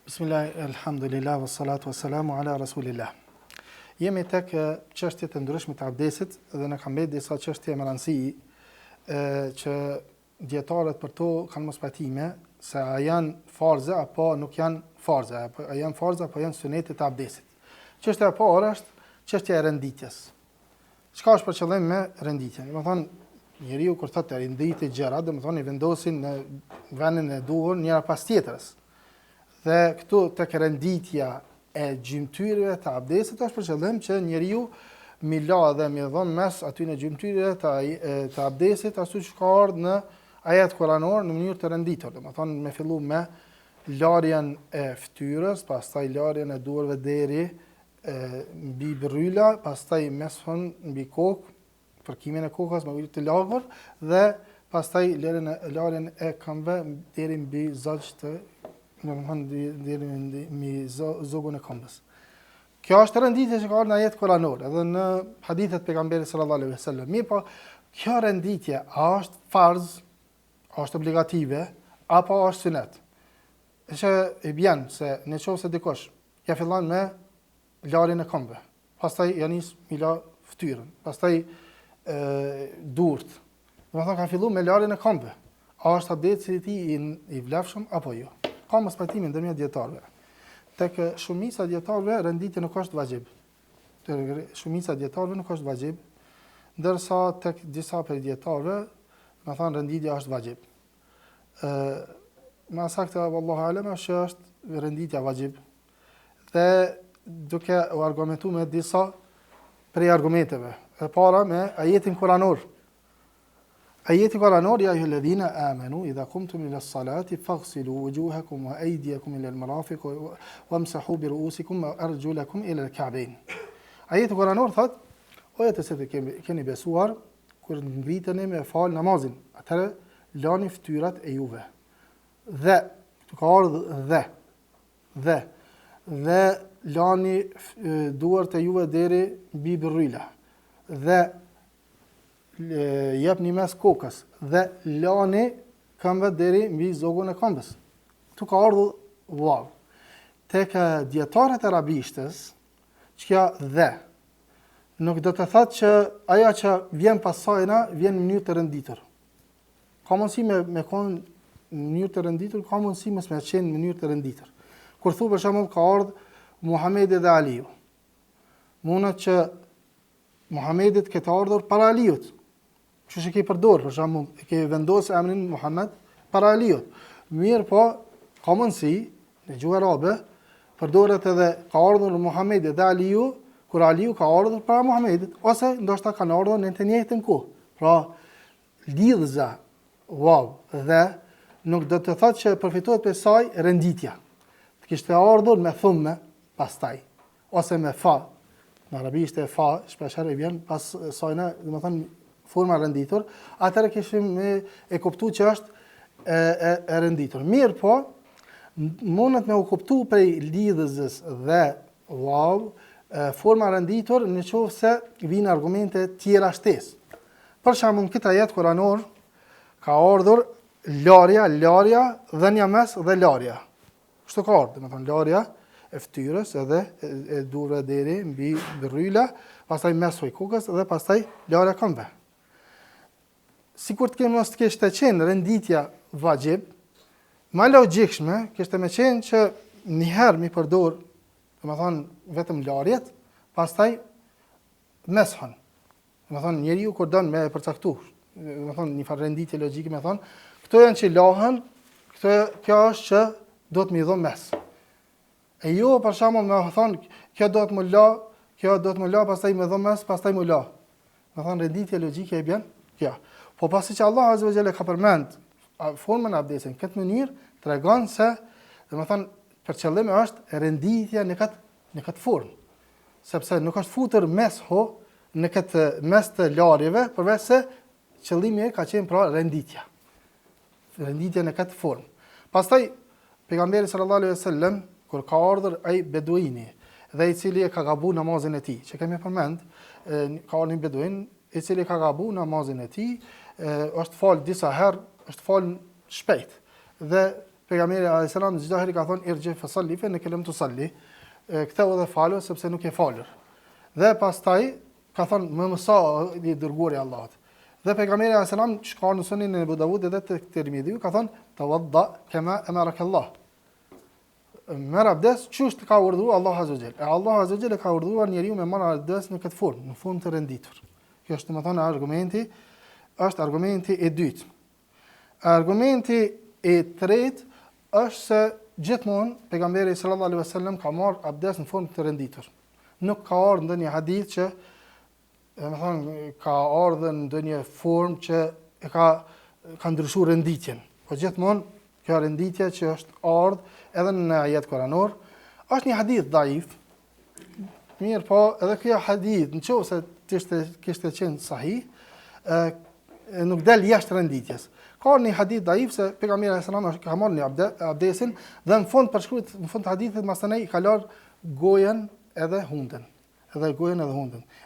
Bismillah, alhamdulillah, wassalatu wassalamu ala rasulillah. Jemi tek çështjet e ndryshme të abdesit dhe në kam bërë disa çështje me rëndësi që dietarët për to kanë mos patime se a janë farze apo nuk janë farze, a janë farze apo janë sunete të abdesit. Çështja e parë është çështja e renditjes. Çka është për qëllim me renditjen? Do të thonë njeriu kur thotë renditë gjëra, do të thonë i vendosin në vendin e duhur njëra pas tjetrës. Dhe këtu tek renditja e gjymtyrëve të abdesit është për qëllim që njeriu mi la dhe mi dhon mes aty në gjymtyrëve të abdesit ashtu siç ka ardhur në ajet kuranor në mënyrë të renditur. Domethënë me fillu me larjen e fytyrës, pastaj larjen e duarve deri mbi bryla, pastaj meshon mbi kokë, përkimin e kokës me ujë të lagur dhe pastaj larjen e këmbëve deri mbi zogj të deri mbi zogun e këmbës. Kjo është renditje që ka ardhur në ajet kuranor, edhe në hadithet pejgamberit sallallahu alaihi wasallam. Mirë, po kjo renditje a është farz, a është obligative apo është sunet? Që e bjen se nëse dikush ja fillon me larjen e këmbëve, pastaj ja nis me la fytyrën, pastaj durt. Domethënë ka filluar me larjen e këmbëve. A është abdesti i tij i vlefshëm apo jo? Ka mos pajtimi ndërmjet dietarëve. Tek shumica dietarëve renditja nuk është vajib. Shumica dietarëve nuk është vajib, ndërsa tek disa prej dietarëve, më thënë renditja është vajib. Ma saktë wallahu alem është renditja vajib. Dhe duke u argumentuar me disa prej argumenteve. E para me ajetin kuranor. Ajeti kuranor ya ayyuhalladhina amanu idha qumtum ila as-salati faghsilu wujuhakum wa aydiyakum ila al-marafiq wamsahu bi ru'usikum wa arjulakum ila al-ka'bayn. Ajeti kuranor thot: o të se keni besuar kur ngriteni me fal namazin, atëherë lani fytyrat e juve. Dhe ka ardhur dhe lani duart e juve deri mbi bryla. Dhe jepni mes kokës dhe lani këmbët deri mbi zogun e këmbës. Tu ka ardhur vav. Tek dietarët arabishtës, çka dhe nuk do të thotë që ajo që vjen pas sajna vjen në mënyrë të renditur. Ka mundësi me kon në mënyrë të renditur, ka mundësi mos me qenë në mënyrë të renditur. Kur thu për shembull ka ardhur Muhamedi dhe Aliu. Mundet që Muhamedit këtë ardhur para Aliut. Kështu që ke përdor, për shembull, ke vendosur emrin Muhammed para Aliut. Mirë, po ka mundësi në gjuhën arabe përdoret edhe ka ardhur Muhamedi dhe Aliu, kur Aliu ka ardhur para Muhamedit, ose ndoshta kanë ardhur në të njëjtën kohë. Pra, lidhza dhe nuk do të thotë që përfitohet për saj renditja. Të kishte ardhur me thumme pastaj, ose me fa. Në arabisht e fa, shpeshherë vjen pas sajna, domethënë forma renditur, atëherë kishim e kuptuar që është e renditur. Mirë, po mundet me u kuptu prej lidhëzës dhe forma renditur nëse vijnë argumente tjera shtesë. Për shembull, këtë ajet kuranor ka ardhur larja, dhënia mes dhe larja. Kështu ka ardhur, domethënë larja e fytyrës edhe e durve deri mbi bryla, pastaj mes kokës dhe pastaj larja e këmbëve. Sikur të mos të kishte qenë renditja vajib, më logjikshme kishte më qenë që një herë mi përdor, domethënë vetëm larjet, pastaj meshon. Domethënë njeriu kur don me përcaktuar, domethënë një farë renditje logjike më thon, këto janë që lahen, kjo është që do të më dhon mes. E jo për shembull më thon, kjo do të më la, pastaj më dhon mes, pastaj më la. Domethënë renditja logjike e bën kjo. Po pasi që Allah azza wa jalla ka përmend formën e abdesit në këtë mënyrë, tregon se, domethënë, për qëllim është renditja në këtë formë. Sepse nuk është futur në këtë mes të larjeve, përveç se qëllimi ka qenë pra renditja. Renditja në këtë formë. Pastaj pejgamberi sallallahu alaihi wasallam kur ka ardhur ai beduini dhe i cili e ka gabuar namazin e tij, që kemi përmend, ka ardhur një beduin i cili ka gabuar namazin e tij, është fal disa herë, është fal shpejt dhe pejgamberi alayhis salam çdo herë ka thonë irji fasalli fe ne kelem tusalli, ktheu dhe falu sepse nuk e falur. Dhe pastaj ka thonë më mëso i dërguari i Allahut. Dhe pejgamberi alayhis salam shkon në sunenin e Abu Davud dhe te Tirmidhi ka thonë tawadda kama amaraka Allah. Merr abdes çush ka urdhëruar Allahu azza wajel. Allahu azza wajel ka urdhëruar njeriu me marrë abdes në këtë formë, në fund të renditur. Kjo është domethënë argumenti i dytë. Argumenti i tretë është se gjithmonë pejgamberi sallallahu alaihi wasallam ka marrë abdes në formë të renditur. Nuk ka ardhur ndonjë hadith që domethënë ka ardhur në ndonjë formë që e ka ndryshuar renditjen. Po gjithmonë kjo renditje që është ardhur edhe në ajet koranor, është një hadith daif, mirë po edhe kjo hadith, nëse kishte qenë sahih, nuk del jashtë renditjes. Ka një hadith daif se pejgamberi alayhis salam ka marrë një abdesin dhe në fund përshkruhet në fund të hadithit masanej i ka larë gojen edhe hundën.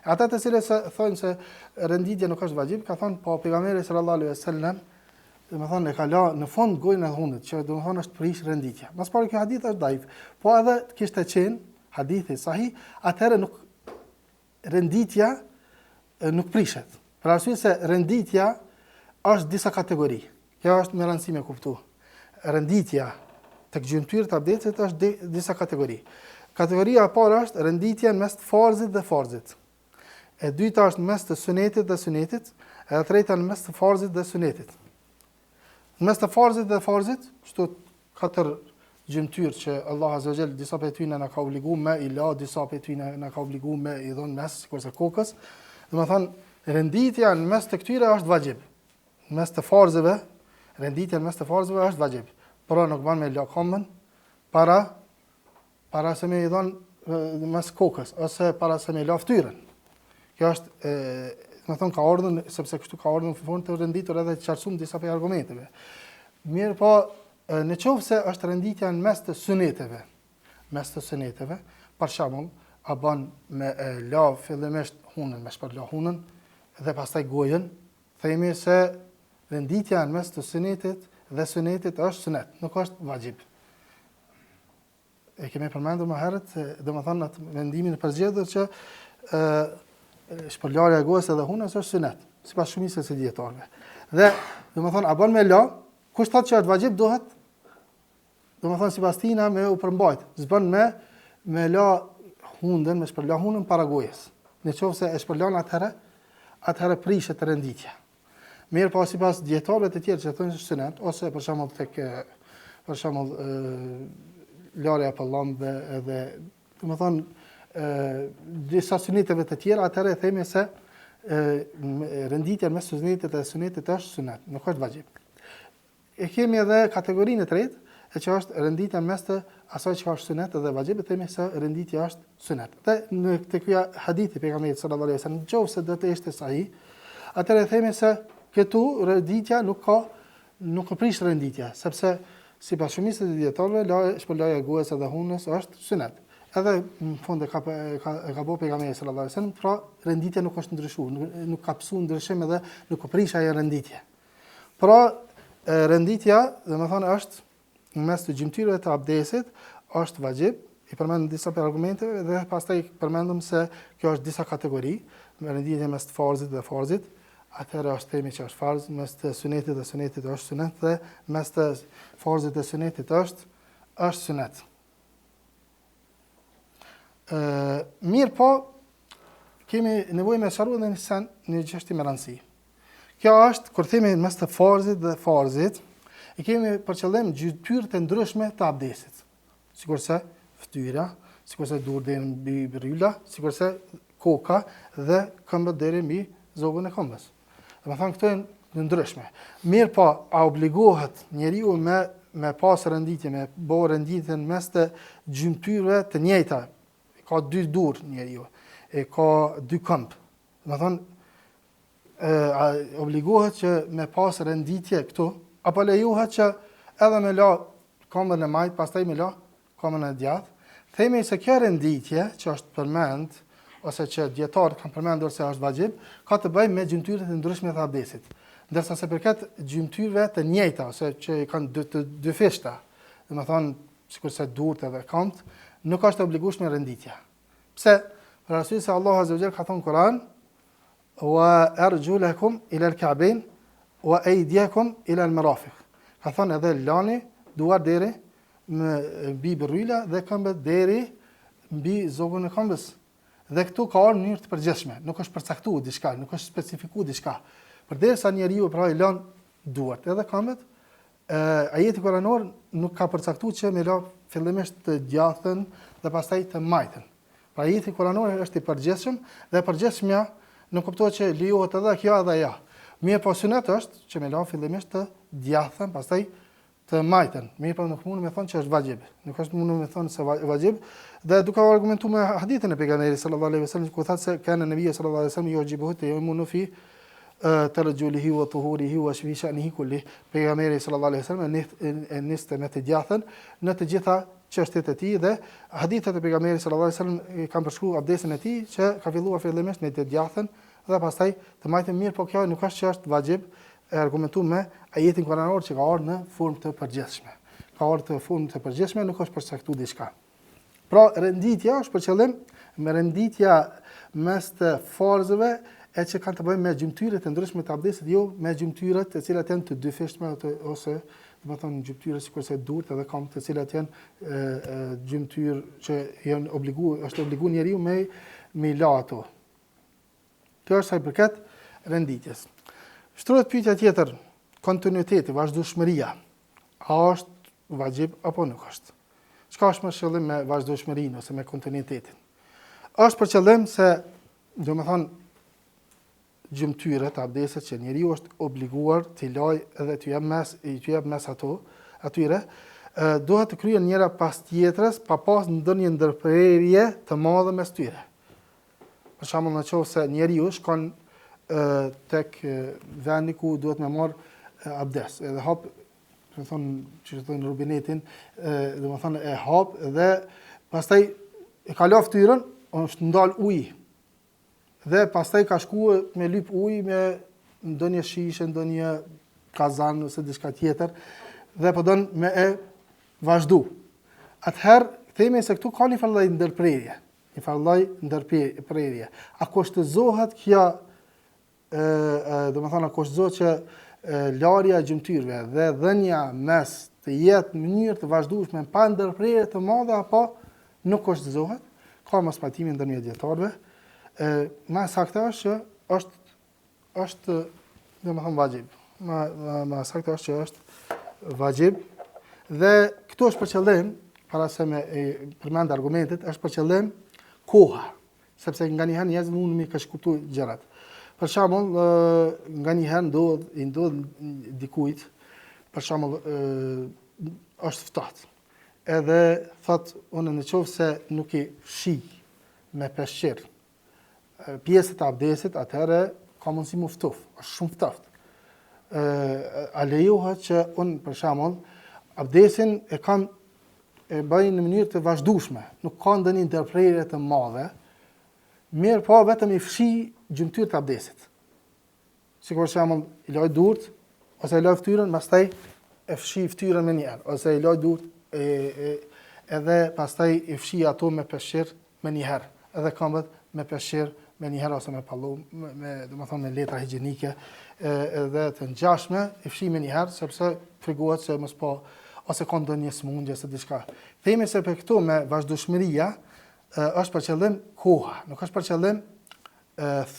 Ata të cilët thonë se renditja nuk është vajib, ka thonë po pejgamberi sallallahu alaihi wasallam domethënë e ka la në fund gojën e hundit, që domethënë është prish renditja. Mas pari kjo hadith është daif, po edhe kishte qenë hadithi sahih, atëherë renditja nuk prishet. Për arsye se renditja është disa kategori. Kjo është me rëndësi me kuptu. Renditja tek gjymtyrët e abdesit është disa kategori. Kategoria e parë është renditja mes të farzit dhe farzit. E dyta është mes të sunetit dhe sunetit, e e treta në mes të farzit dhe sunetit. Mes të farzit dhe farzit, çto 4 gjymtyrë që Allah azza wa jall disa prej tyre na ka obliguar me i la, disa prej tyre na ka obliguar me i dhon mes, kurse kokës, domethënë renditja në mes të këtyre është vajib. Mes të farzeve, renditja në mes të farzeve është vajib. Por nuk bën me la komën para se me i dhon mes kokës ose para se me la fytyrën. Kjo është domethënë ka ardhur sepse kështu ka ardhur në fund të renditur edhe të qartësuar disa prej argumenteve. Mirë po, në qoftë se është renditja në mes të suneteve, për shembull, a bën me la fillimisht hunën, me shpërla hunën dhe pastaj gojën, themi se renditja në mes të sunetit dhe sunetit është sunet, nuk është vajib. E kemi përmendur më herët, domethënë atë mendimin e përgjithshëm që shpërlarja e gojës edhe hunës është sunet, sipas shumicës së dietarëve. Dhe domethënë a bën me la, kush thotë që është vajib duhet domethënë sipas tina me u përmbajt. S'bën me la hundën, me shpërla hunën para gojës. Nëse e shpërlan atëherë prishet renditja. Mirë po sipas dietarëve të tjerë që thonë se sunet ose për shembull larja pa llambë edhe domethënë disa suneteve të tjera, atëherë themi se renditja mes sunetit dhe sunetit është sunet, nuk është vajib. E kemi edhe kategorinë e tretë, e që është renditja mes të asaj që është sunet dhe vajib, themi se renditja është sunet. Dhe në këtë ky hadith i pejgamberit sallallahu alaihi wasallam, nëse do të ishte sahih, atëherë themi se këtu renditja nuk prish renditja, sepse sipas shumicës së dietarëve shpërlaja e gojës edhe hunës është sunet. Edhe në fund e ka bëu pejgamberi sallallahu alaihi wasallam, pra renditja nuk është ndryshuar, nuk ka psuar ndryshim edhe nuk prish ajo renditje. Pra renditja, domethënë është në mes të gjymtyrëve të abdesit është vajib, i përmendëm disa për argumenteve dhe pastaj përmendëm se kjo është disa kategori, me renditje mes të farzit dhe farzit, atëherë është themi që është farz, mes të sunetit dhe sunetit është sunet dhe mes të farzit dhe sunetit është sunet. Mirë po, kemi nevojë me sqaruar një çështje me rëndësi. Kjo është kur themi mes të farzit dhe farzit, i kemi për qëllim gjymtyrët e ndryshme të abdesit, sikurse fytyra, sikurse durë deri mbi rryla, sikurse koka dhe këmbët deri mbi zogën e këmbës. Domethënë këto janë të ndryshme. Mirë po, a obligohet njeriu me pas renditje, me bërë renditjen mes të gjymtyrëve të njëjta? Ka 2 durë njeriu, ka 2 këmbë. Domethënë obligohet që me pas renditje këtu, apo lejohet që edhe me la këmbën e majt, pastaj me la këmbën e djathtë. Themi se kjo renditje që është përmend ose që dietarët kanë përmendur se është vajib, ka të bëjë me gjymtyrët e ndryshme të abdesit. Ndërsa se përket gjymtyrëve të njëjta ose që kanë dy fishta, domethënë sikur se durt edhe këmbët, nuk është obligueshme renditja. Pse? Për arsye se Allahu Azza wa Jalla ka thënë në Kur'an: "Wa arjulakum ila al-ka'bayn wa aydiyakum ila al-marafiq." Ka thënë edhe lani duar deri mbi bërryla dhe këmbët deri mbi zogën e këmbës. Dhe këtu ka ardhur në mënyrë të përgjithshme, nuk është përcaktuar diçka, nuk është specifikuar diçka. Përderisa njeriu pra i lën duart edhe këmbët, ajeti kuranor nuk ka përcaktuar që me la fillimisht të djathën dhe pastaj të majtën. Pra ajeti kuranor është i përgjithshëm dhe përgjithshmja nuk kuptohet që lejohet edhe kjo edhe ja. Mirë po sunet është që me la fillimisht të djathën, pastaj të majtën. Mirë po nuk mund me thonë që është vajib. Nuk është mund me thonë se vajib. Dhe duke argumentuar me hadithin e pejgamberit sallallahu alaihi wasallam ku thotë se kanë nabi sallallahu alaihi wasallam yujibuhu tayammunu fi tarjulihi wa tuhurihi wa fi sha'nihi kulli. Pejgamberi sallallahu alaihi wasallam niste me të djathën në të gjitha çështjet e tij dhe hadithet e pejgamberit sallallahu alaihi wasallam kanë përshkruar abdesin e tij që ka filluar fillimisht me të djathën dhe pastaj të majtën. Mirë po kjo nuk është që është vajib, e argumentuar me ajetin kuranor që ka ardhur në formë të përgjithshme. Ka ardhur në formë të përgjithshme, nuk është përcaktuar diçka. Pra renditja është për qëllim me renditja mes të farzëve e që kanë të bëjnë me gjymtyrët e ndryshme të abdesit, jo me gjymtyrët e cilat janë të dyfishme ose domethënë gjymtyrë sikurse durt edhe këmbët të cilat janë gjymtyrë që janë është obliguar njeriu me la ato. Kjo është sa i përket renditjes. Shtrohet pyetja tjetër, kontinuiteti, vazhdueshmëria. A është vajib apo nuk është? Çka është më qëllim me vazhdueshmërinë ose me kontinuitetin? Është për qëllim se domethënë gjymtyrët, abdeset që njeriu është obliguar të lajë edhe të jap mes atyre, duhet të kryen njëra pas tjetrës pa pas ndonjë ndërprerje të madhe mes tyre. Për shembull, nëse njeriu shkon tek vendi ku duhet me marr abdes, edhe hap, do të thonë, që thonë rubinetin, domethënë e hap dhe pastaj e ka la fytyrën, është ndal ujë. Dhe pastaj ka shkuar me lyp ujë me ndonjë shishe, ndonjë kazan ose diçka tjetër dhe po don me e vazhdu. Atëherë themi se këtu ka një farë ndërprerje, një farë ndërprerje. A kushtëzohet kjo, domethënë a kushtëzohet që larja e gjymtyrëve dhe dhënia mes të jetë në mënyrë të vazhdueshme pa ndërprerje të madhe apo nuk kushtëzohet? Ka mospajtime ndërmjet dietarëve. Ma saktë është që është domethënë vajib. Ma saktë është që është vajib dhe këtu është për qëllim, para se me përmend argumentet, është për qëllim koha, sepse nganjëherë njerëzit mund të kesh kuptuar gjërat. Për shembull, nganjëherë i ndodh dikujt, për shembull, është ftohtë. Edhe thot unë nëse nuk i shih me peshqir pjesët e abdesit, atëherë ka mundësi më ftof, është shumë ftoft. A lejohet që unë, për shembull, abdesin e bëj në mënyrë të vazhdueshme, nuk ka ndonjë ndërprerje të madhe, mirë po vetëm i fshi gjymtyrët e abdesit. Sikur për shembull, i laj durt ose i laj fytyrën, pastaj e fshi fytyrën më njëherë, ose i laj durt edhe pastaj i fshi ato me peshqir më njëherë, edhe këmbët me peshqir me njëherë ose me pallum, domethënë me letra higjienike edhe të ngjashme, i fshi me njëherë sepse frikohet se mos po ose ka ndonjë smundje ose diçka. Themi se për këtu me vazhdueshmëria është për qëllim koha, nuk është për qëllim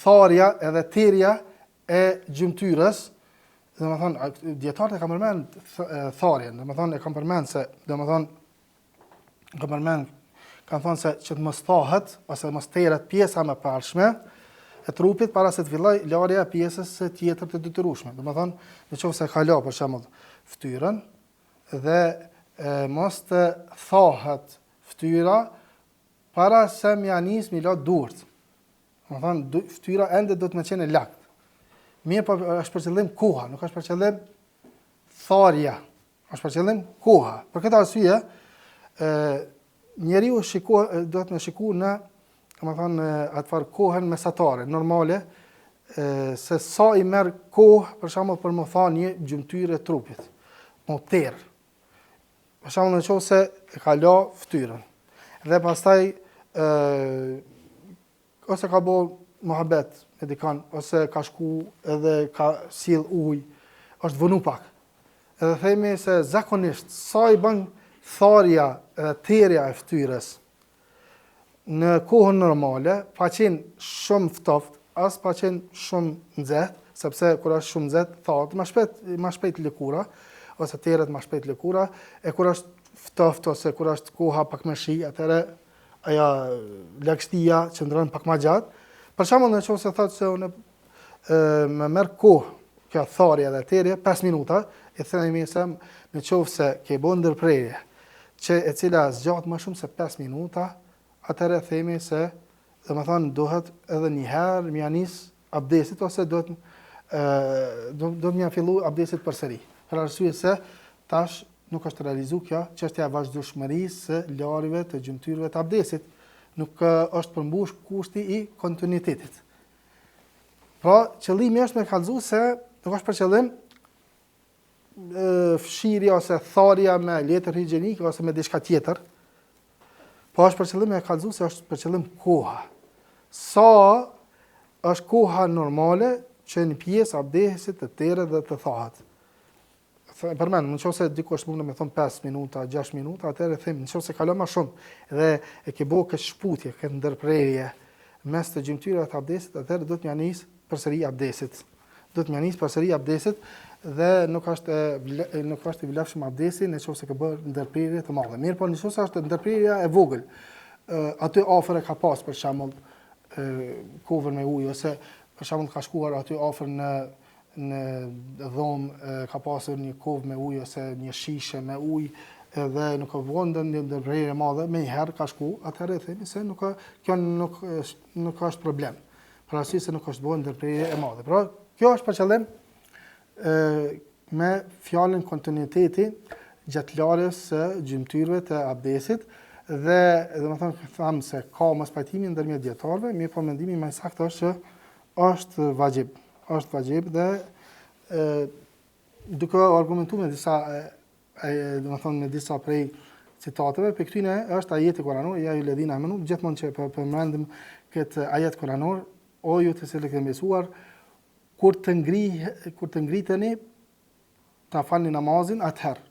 tharja edhe terja e gjymtyrës. Domethënë dietarët e kanë përmend tharjen, domethënë e kanë përmend se kanë thënë se që të mos thahet ose mos terret pjesa më parshme e trupit para se të fillojë larja e pjesës së tjetër të detyrueshme. Domethënë nëse ka la për shembull fytyrën dhe mos të thahet fytyra para se më nis mi la durt. Domethënë fytyra ende do të më qenë lakt. Mirë, po është për qëllim koha, nuk është për qëllim tharja, është për qëllim koha. Për këtë arsye, njeriu do të më shikojë në, domethënë atëfar kohën mesatare, normale, se sa i merr kohë, për shembull, për më tha një gjymtyrë e trupit, më terr. Për shembull nëse e ka la fytyrën dhe pastaj ose ka bë muhabet me dikon, ose ka shku edhe ka sill ujë, është vënu pak. Edhe themi se zakonisht sa i bën tharja edhe terja e fytyrës në kohën normale, pa qenë shumë ftoftë, as pa qenë shumë nxehtë, sepse kur është shumë nxehtë thahet më shpejt lëkura, ose terret më shpejt lëkura, e kur është ftoftë ose kur është koha pak më shi, atëherë ajo lagështia qëndron pak më gjatë. Për shembull nëse thotë se unë më merr kohë kjo tharje dhe terje 5 minuta, e themi se nëse ke bën ndërprerje që e cila zgjat më shumë se 5 minuta, atëherë themi se domethënë duhet edhe një herë më nis abdesit ose duhet më fillu abdesit përsëri. Për arsye se tash nuk është realizuar kjo çështja e vazhdueshmërisë së larjeve të gjymtyrëve të abdesit, nuk është përmbush kushti i kontinuitetit. Pra, qëllimi është me kallëzu se nuk është për qëllim fshirja ose tharja me letër higjienike ose me diçka tjetër, po është për qëllim me kallëzu se është për qëllim koha. Sa është koha normale që një pjesë abdesit të terret dhe të thahet. Përmend, nëse dikush mund me thon 5 minuta, 6 minuta, atëherë them nëse kalon më shumë dhe e ke bëu këtë shputje, këtë ndërprerje mes të gjymtyrave të abdesit, atëherë do të më nis përsëri abdesit. Do të më nis përsëri abdesit dhe nuk është i vlefshëm abdesi nëse ke bërë ndërprerje të madhe. Mirë, po nëse është ndërprerja e vogël, aty afër e ka pas për shembull kovën me ujë, ose për shembull ka shkuar aty afër në dhomë, ka pasur një kovë me ujë ose një shishe me ujë dhe nuk ka vënë një ndërprerje e madhe, më një herë ka shku, atëherë themi se kjo nuk është problem. Për arsye se nuk është bërë ndërprerje e madhe. Pra, kjo është për qëllim me fjalën kontinuiteti gjatë larjes së gjymtyrëve të abdesit dhe domethënë tham se ka mos pajtimi ndërmjet dietarëve, mirë po mendimi më i saktë është që është vajib. Është vajib dhe duke argumentuar me disa prej citateve, për këtyne është ajeti kuranor, ja ju ledhina amanu, gjithmonë që përmendim këtë ajet kuranor, o ju të cilët keni besuar, kur të ngriteni ta falni namazin atëherë.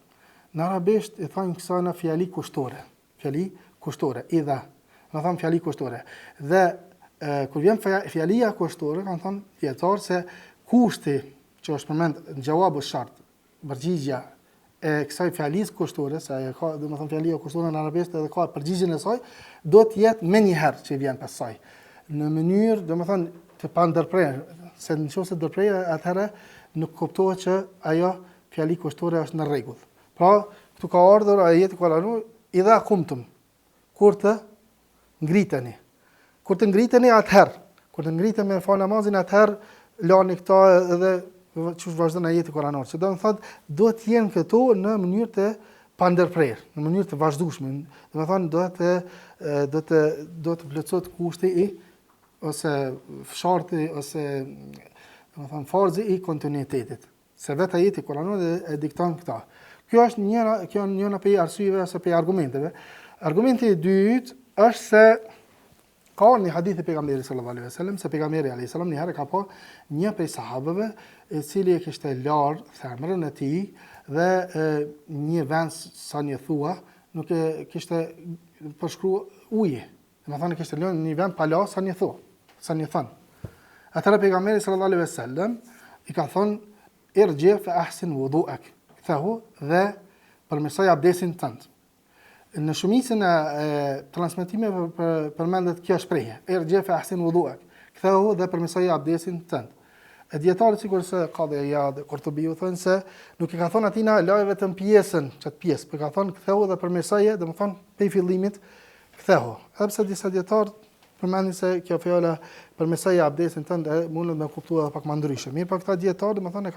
Në arabisht e thonë kësaj në fjali kushtore, idha, në thonë fjali kushtore. Dhe kur vjen fjalia kushtore, kanë thonë dietar se kushti që është përmend në xhawabu shart, përgjigjja e kësaj fjalisë kushtore, se ajo ka, domethënë fjalia kushtore në arabisht edhe ka përgjigjen e saj, do të jetë më një herë që vjen pas saj. Në mënyrë, domethënë të pa ndërprerje, se nëse ndërprerje atëherë nuk kuptohet që ajo fjali kushtore është në rregull. Pra, këtu ka ardhur ajeti kuranor idha kumtum, kur të ngriteni. Kur të ngriteni atëherë, kur të ngriteni me fal namazin atëherë lani këta edhe çu vazhdon ajeti kuranor. Që do të thotë duhet të jenë këto në mënyrë të pandërprerë, në mënyrë të vazhdueshme. Do të thonë do të plotësohet kushti i ose fsharti ose do të thonë farzi i kontinuitetit. Se vetë ajeti kuranor e dikton këta. Kjo është njëra prej arsyeve ose prej argumenteve. Argumenti i dytë është se ka një hadith e pejgamberit sallallahu alaihi wasallam, se pejgamberi alaihi salam një herë ka pa një prej sahabëve i cili e kishte larë thermërën e tij dhe një vend sa një thua nuk e kishte përshkruar ujë. Domethënë kishte lënë një vend pa la sa një thua, sa një thon. Atëra pejgamberi sallallahu alaihi wasallam i ka thonë irji fa ahsin wudu'ak. Kthehu dhe përmirësoj abdesin tënd. Në shumicën e transmetimeve përmendet kjo shprehje, irji fa ahsin wudu'ak. Kthehu dhe përmirësoj abdesin tënd. E dietarët sigurisht Qadhi Iyad, Qurtubi u thonë se nuk e ka thonë atina laj vetëm pjesën, çat pjesë, por ka thonë ktheu dhe përmirësoje, domethënë prej fillimit ktheu. Edhe pse disa dietarë përmendin se kjo fjala përmirësoje abdesin tënd mund të kuptohet pak më ndryshe. Mirë, por këta dietarë domethënë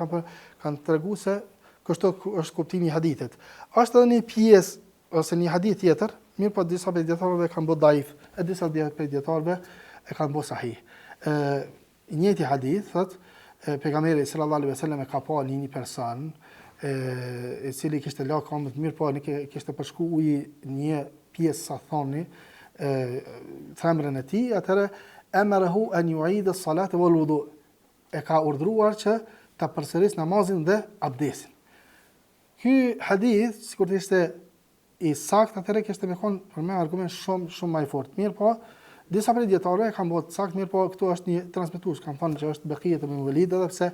kanë treguar se kështu është kuptimi i hadithit. Është edhe një pjesë ose një hadith tjetër, mirë, po disa prej dietarëve kanë bërë daif, e disa prej dietarëve e kanë bërë sahih. Njëti hadith thotë pejgamberi sallallahu alaihi wasallam e ka pa një person i cili kishte la këmbët mirë, po kishte përshku uji një pjesë sa thoni themrën e tij, atëherë amarahu an yu'ida as-salata wal wudu, e ka urdhëruar që ta përsëris namazin dhe abdesin. Ky hadith, sikur të ishte i saktë, atëherë kishte më kon për me argument shumë më i fortë. Mirë, po disa prej dietarëve kanë bërë saktë, mirë, po këtu është një transmetues, kanë thënë që është Bekijet ibn Walid, edhe pse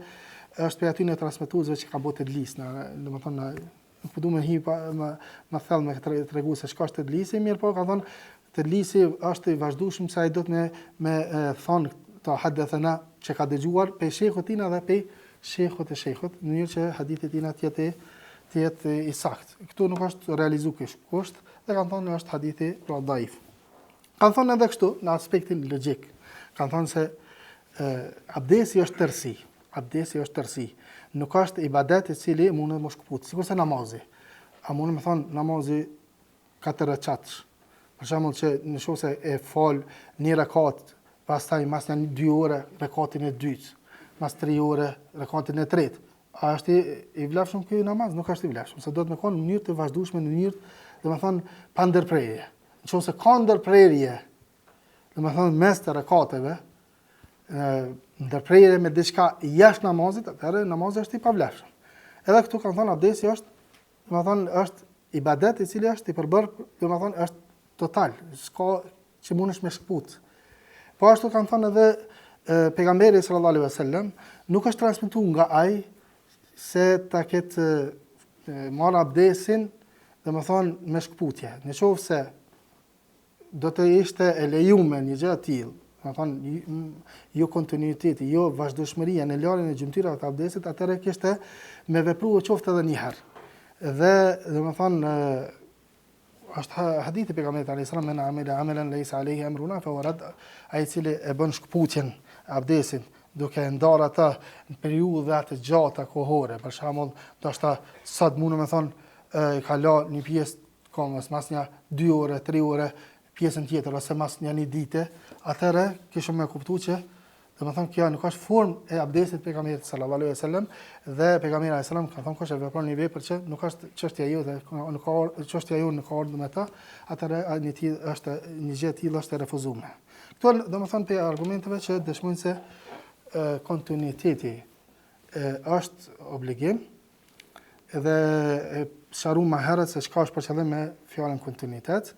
është për aty në transmetuesve që ka bërë tedlis, domethënë nuk po duam më thellë me tregu se çka është tedlisi, mirë, po ka thënë tedlisi është i vazhdueshëm se ai do të me thonë të hadethena që ka dëgjuar pe shehut tina dhe pe shehut e shehut, në mënyrë që hadithi tina të jetë i saktë. Këtu nuk është realizuar ky kusht dhe kanë thonë është hadithi pra daif. Kanë thonë edhe kështu në aspektin logjik. Kanë thonë se abdesi është tërsi. Abdesi është tërsi. Nuk është ibadet i cili mund të mos shkput, sikurse namazi. A mund të thonë namazi 4 rekatsh. Për shembull që nëse e fal një rekat, pastaj mas janë 2 ore rekatin e dytë, mas 3 ore rekatin e tretë. A është i vlefshëm ky namaz? Nuk është i vlefshëm, se do të më konë në mënyrë të vazhdueshme, në mënyrë, domethënë, pa ndërprerje. Nëse ka ndërprerje, domethënë mes të rekateve, ndërprerje me diçka jashtë namazit, atëherë namazi është i pavlefshëm. Edhe këtu kanë thënë abdesi është, domethënë, është ibadet i cili është i përbërë, domethënë, është total, s'ka që mundesh me shkput. Po ashtu kanë thënë edhe pejgamberi sallallahu alaihi wasallam, nuk është transmetuar nga ai se ta ketë marrë abdesin, domethënë me shkputje. Nëse do të ishte e lejuar një gjë e tillë, domethënë jo kontinuiteti, jo vazhdueshmëria në larjen e gjymtyrave të abdesit, atëherë kishte me vepruar qoftë edhe një herë. Dhe domethënë është hadithi pejgamberit alayhis salam, men amila amalan laysa alayhi amruna fa huwa radd, ai cili e bën shkputjen abdesin duke ndarë ata në periudha të gjata kohore, për shembull, ndoshta sot mundem të thonë ka la një pjesë kohës, mas një 2 ore, 3 ore, pjesën tjetër ose mas një dite, atëherë kishim me kuptuar që domethënë kjo nuk është formë e abdesit pejgamberit sallallahu alaihi wasallam, dhe pejgamberi alayhis salam ka thënë kush e vepron një vepër që nuk është çështja jote, nuk ka çështja jote, nuk ka ardhur me ta, atëherë është një gjë e tillë është e refuzuar. Këto domethënë pe argumenteve që dëshmojnë se kontinuiteti është obligim, dhe e sharu më herët se çka është për qëllim me fjalën kontinuitet.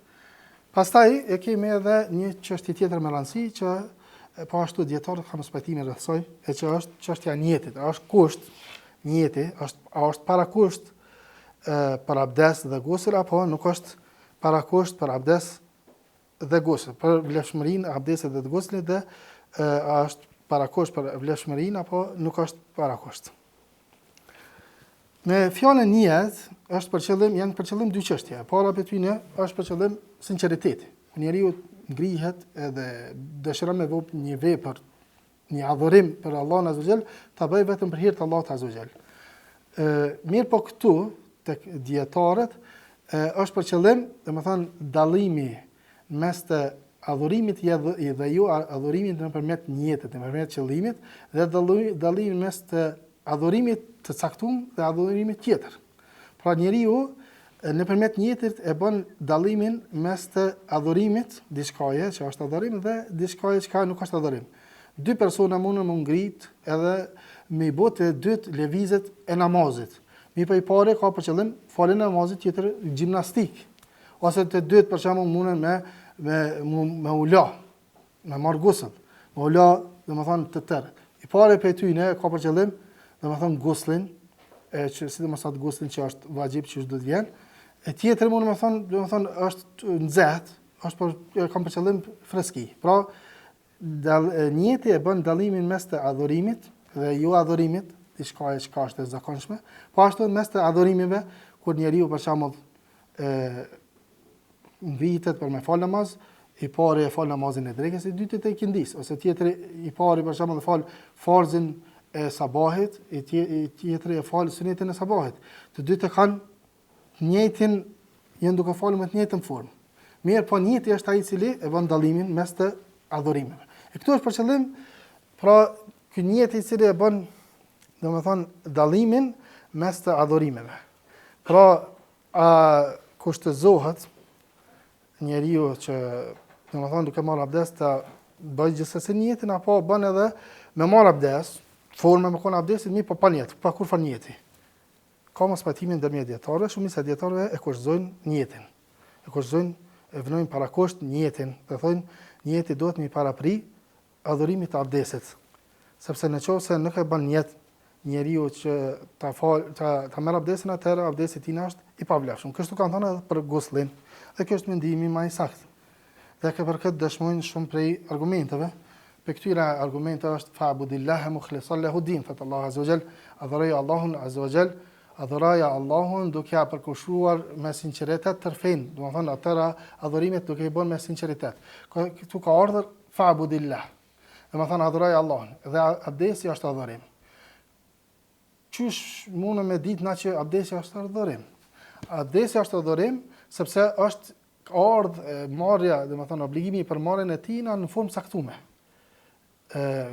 Pastaj e kemi edhe një çështje tjetër me rëndësi që po ashtu dietarët kanë spajtimin rreth saj, e që është çështja e njetit. A është kusht njeti, a është para kusht për abdes dhe gusl, apo nuk është para kusht për abdes dhe gusl, për vlefshmërinë e abdesit dhe të guslit, dhe a është para kusht për vlefshmërinë apo nuk është para kusht. Me fjalën niyet është për qëllim, janë për qëllim dy çështje. Para për tyne është për qëllim sinqeriteti. Njeriu ngrihet edhe dëshiron me vop një vepër, një adhurim për Allahun azza wa jall, ta bëj vetëm për hir të Allahut azza wa jall. Mirë, po këtu tek dietarët është për qëllim, domethënë dallimi mes të adhurimit dhe jo adhurimit nëpërmjet niyetit, nëpërmjet qëllimit, dhe dallimi mes të adhurimit të caktuar dhe adhurimit tjetër. Pra njeriu nëpërmjet niyetit e bën dallimin mes të adhurimit, diçkaje që është adhurim, dhe diçkaje që nuk është adhurim. Dy persona mundën më ngrit edhe me i botë dytë lëvizjet e namazit. Mi për i pare ka për qëllim falën e namazit, tjetër gjimnastik. Ose të dytë për shembull mundën me ula, me marr gusl, me ula, domethënë të tërë. I pare për tyne ka për qëllim, domethënë guslin, që sidomos atë guslin që është vajib që do të vjen. E tjetër mund të domethënë është nxehtë, është ka për qëllim freski. Pra niyeti e bën dallimin mes të adhurimit dhe jo adhurimit, diçka që është e zakonshme, po ashtu mes të adhurimeve, kur njeriu për shembull ngritet për me fal namaz, i pari e fal namazin e drekës, i dytë e kindis, ose tjetri i pari për shembull fal farzin e sabahit, i tjetri e fal sunetin e sabahit. Të dytë kanë njëjtin, janë duke falur me të njëjtën formë. Mirë, po niyeti është ai i cili e bën dallimin mes të adhurimeve. E këtu është për qëllim, pra ky niyeti i cili e bën, domethënë dallimin mes të adhurimeve. Pra, a kushtëzohet njeriu që, domethënë duke marrë abdes të bëjë gjithsesi niyetin apo bën edhe me marrë abdes, forma me kon abdesit mi po pa niyet, pa kur fa niyeti. Ka mos pajtimin ndërmjet dietarëve, shumica e dietarëve e kushtëzojnë niyetin. E kushtëzojnë, e vënojnë parakusht niyetin, do thonë niyeti duhet mi parapri adhurimit të abdesit. Sepse nëse nuk e bën niyet njeriu që ta merr abdesin, atëherë abdesi i tij është i pavlefshëm. Kështu kanë thënë edhe për guslin. Dhe kjo është mendimi më i saktë. Dhe për këtë dëshmojnë shumë prej argumenteve. Për këtyre argumenteve është fa'budillaha mukhlishan lahu din, thot Allahu azza wa jall, adhuroj Allahun azza wa jall, adhuroja Allahun duke ia përkushtuar me sinqeritet tërfin, domethënë atëra adhurimet duke i bën me sinqeritet. Këtu ka ardhur fa'budillah. Domethënë adhuroj Allahun dhe abdesi është adhurim. Qysh mundë me ditë na që abdesi është adhurim? Abdesi është adhurim sepse është marrja, domethënë obligimi për marrjen e tij në formë caktuar.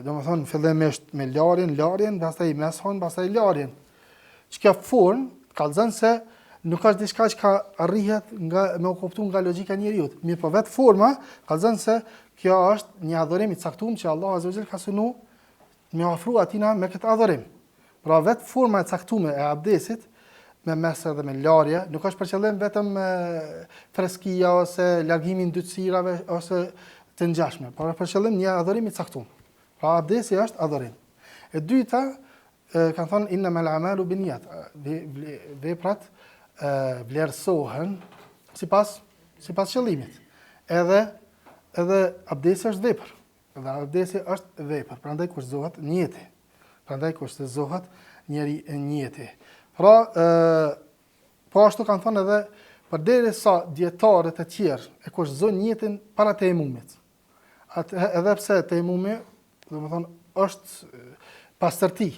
Domethënë fillimisht me larjen, pastaj meshon, pastaj larjen. Çka formë kallëzon se nuk është diçka që ka arrihet me u kuptuar nga logjika e njeriu. Mirë, po vetë forma kallëzon se kjo është një adhurim i caktuar që Allahu azza wa jall ka synu me ofru atina me këtë adhurim. Pra vetë forma e caktuar e abdesit me mesë dhe me larje, nuk është për qëllim vetëm freskia ose largimi i ndytësirave ose të ngjashme, por për qëllim një adhurim i caktuar. Pra abdesi është adhurim. E dyta, kanë thënë innamal a'malu binniyat. Veprat vlerësohen sipas qëllimit. Edhe abdesi është vepër. Edhe abdesi është vepër. Prandaj kushtëzohet niyeti. Prandaj kushtëzohet niyeti. Pra, po ashtu kanë thënë edhe përderisa dietarët e tjerë e kushtëzojnë niyetin para tejmumit. Edhe pse tejmumi, domethënë, është pastërti.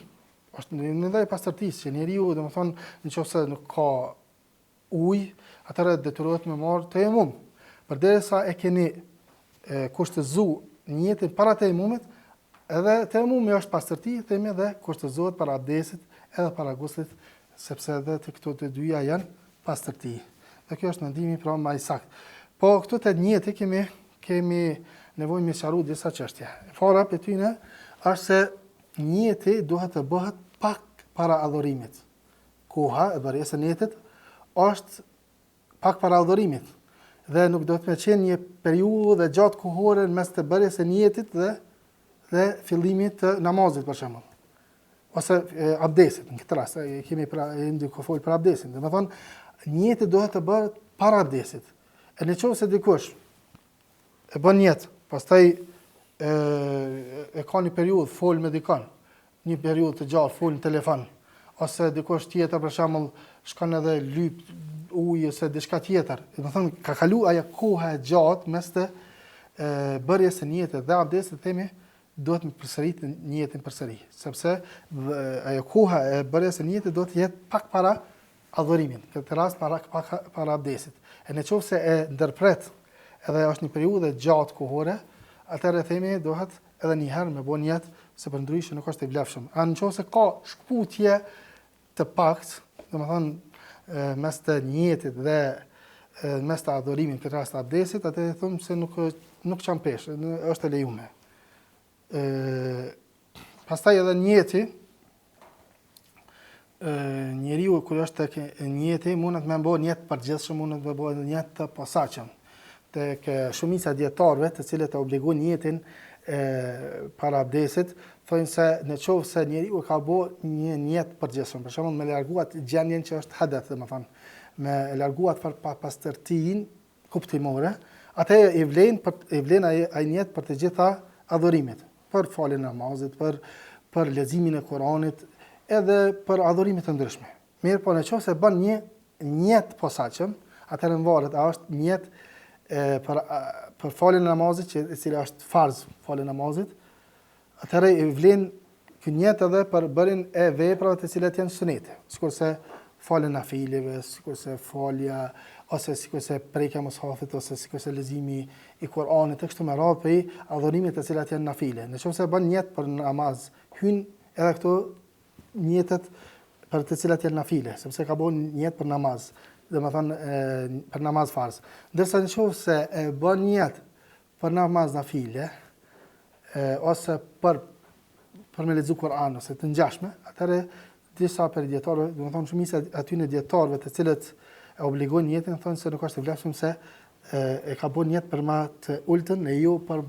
Është në ndaj pastërtisë që njeriu, domethënë, nëse nuk ka ujë, atëherë detyrohet me marrë tejmum. Përderisa e keni kushtëzuar niyetin para tejmumit, edhe tejmumi është pastërti, themi edhe kushtëzohet para abdesit, edhe para guslit, sepse edhe të këto të dyja janë pastërti. Dhe kjo është mendimi pra më i saktë. Po këtu te niyeti kemi nevojë me sqaruar disa çështje. Fara për tyne është se niyeti duhet të bëhet pak para adhurimit. Koha e bërjes së niyetit është pak para adhurimit. Dhe nuk do të më qenë një periudhë gjatë kohore mes të bërjes së niyetit dhe fillimit të namazit për shembull. Ose abdesit, në këtë rast, kemi ndiko fol për abdesin. Domethënë, niyeti duhet të bëhet para abdesit. E nëse dikush e bën niyet, pastaj e ka një periudhë fol me dikon, një periudhë të gjatë fol në telefon, ose dikush tjetër për shembull shkon edhe lyp ujë ose diçka tjetër. Domethënë, ka kalu ajo koha e gjatë mes të bërjes së niyetit dhe abdesit, themi duhet të përsërit niyetin përsëri, sepse ajo koha e bërjes së niyetit do të jetë pak para adhurimit, në këtë rast para abdesit. E nëse e ndërpret edhe është një periudhë gjatë kohore, atëherë themi duhet edhe një herë me bën niyet, se përndryshe nuk është i vlefshëm. A nëse ka shkputje të paktë, domethënë mes të niyetit dhe mes të adhurimit, në këtë rast abdesit, atëherë them se nuk çan peshë, është e lejuar. Pastaj edhe niyeti, njeriu kur është tek niyeti mundet me bë niyet përgjithshëm, mundet me bë niyet të posaçëm. Tek shumica dietarëve, të cilët e obligojnë niyetin para abdesit, thonë se nëse njeriu ka bë një niyet përgjithshëm, për shembull me larguat gjendjen që është hadeth, domethënë me larguat për pastërtinë kuptimore, atë i vlen ai niyet për të gjitha adhurimet, për faljen e namazit, për leximin e Kuranit, edhe për adhurimet të ndryshme. Mirë, po nëse bën një niyet posaçëm, atëherë varet a është niyet për faljen e namazit, e cila është farz falja e namazit, atëherë i vlen ky niyet edhe për bërjen e veprave të cilat janë sunete, sikurse falja e nafileve, sikurse falja ose sikurse prekja mushafit, ose sikurse leximi i Kuranit, të kështu me radhë për adhurimet të cilat janë nafile. Nëse bën niyet për namaz, hyn edhe këto niyetet për të cilat janë nafile, sepse ka bën niyet për namaz, domethënë për namaz farz. Ndërsa nëse e bën niyet për namaz nafile, ose për me lexu Kur'an ose të ngjashme, atëherë disa për dietarëve, domethënë shumica aty në dietarëve të cilët e obligojnë niyetën, thonë se nuk është e vlefshëm se e ka bën niyet për ma të ultën e jo për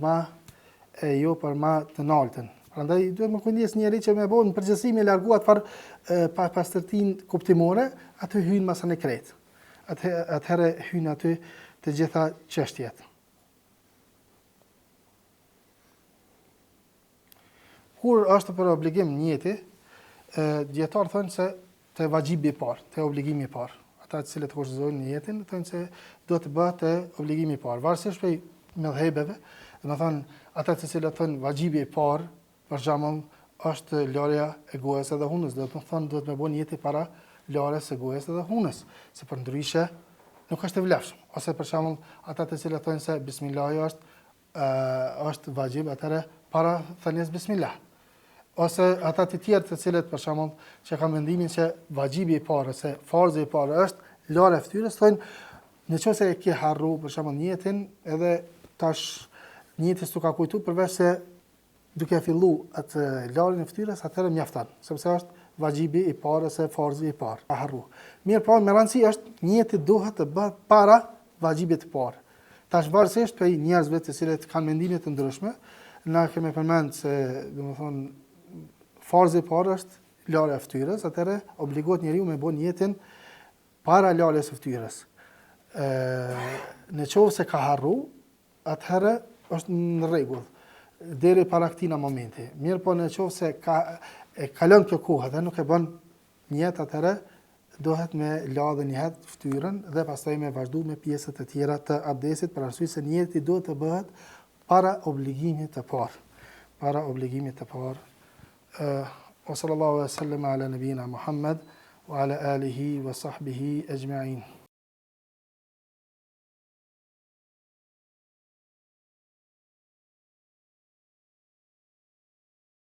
ma të lartën. Prandaj duhet më kujdes njëri që me bën përgjithësi me largu atë pastërtinë kuptimore, atë hyn masën e krejt. Atëherë hyn aty të gjitha çështjet. Kur është për obligim niyeti, dietar thonë se të vajibi i parë, të obligimi i parë. Ata të cilët kursizojnë niyetin thonë se do të bëhet të obligimi i parë. Varësisht prej mëdhëbeve, domethënë ata të cilët thonë vajibi i parë, për shembull, është larja e gojës edhe hunës, do të thonë duhet me bën niyeti para larjes së gojës edhe hunës, se përndryshe nuk është e vlefshëm. Ose për shembull, ata të cilët thonë se bismillahi është vajib, atëherë para thënies bismillah. Ose ata të tjerë të cilët për shembull që kanë mendimin se vajibi i parë ose farzi i parë është larja e fytyrës, thonë nëse e ke harru për shembull niyetin, edhe tash niyeti s'u ka kujtu përveç se duke fillu atë larjen e fytyrës, atëherë mjafton, sepse është vajibi i parë ose farzi i parë. Pa harru. Mirë, po me rëndësi është niyeti duhet të bëhet para vajibit të parë. Tash varësisht prej njerëzve të cilët kanë mendime të ndryshme, na kemi përmend se domethënë farzi i parë është larja e fytyrës, atëherë obligohet njeriu me bën niyetin para larjes së fytyrës. Nëse ka harru, atëherë është në rregull deri para këtina momenti. Mirë, po nëse e kalon kjo kohë dhe nuk e bën niyet, atëherë dohet me la dhe njëherë fytyrën dhe pastaj me vazhdu me pjesët e tjera të abdesit, për arsye se niyeti duhet të bëhet para obligimit të parë. Para obligimit të parë. Wa sallallahu alaihi wa sallam ala nabina Muhammad wa ala alihi wa sahbihi ajma'in.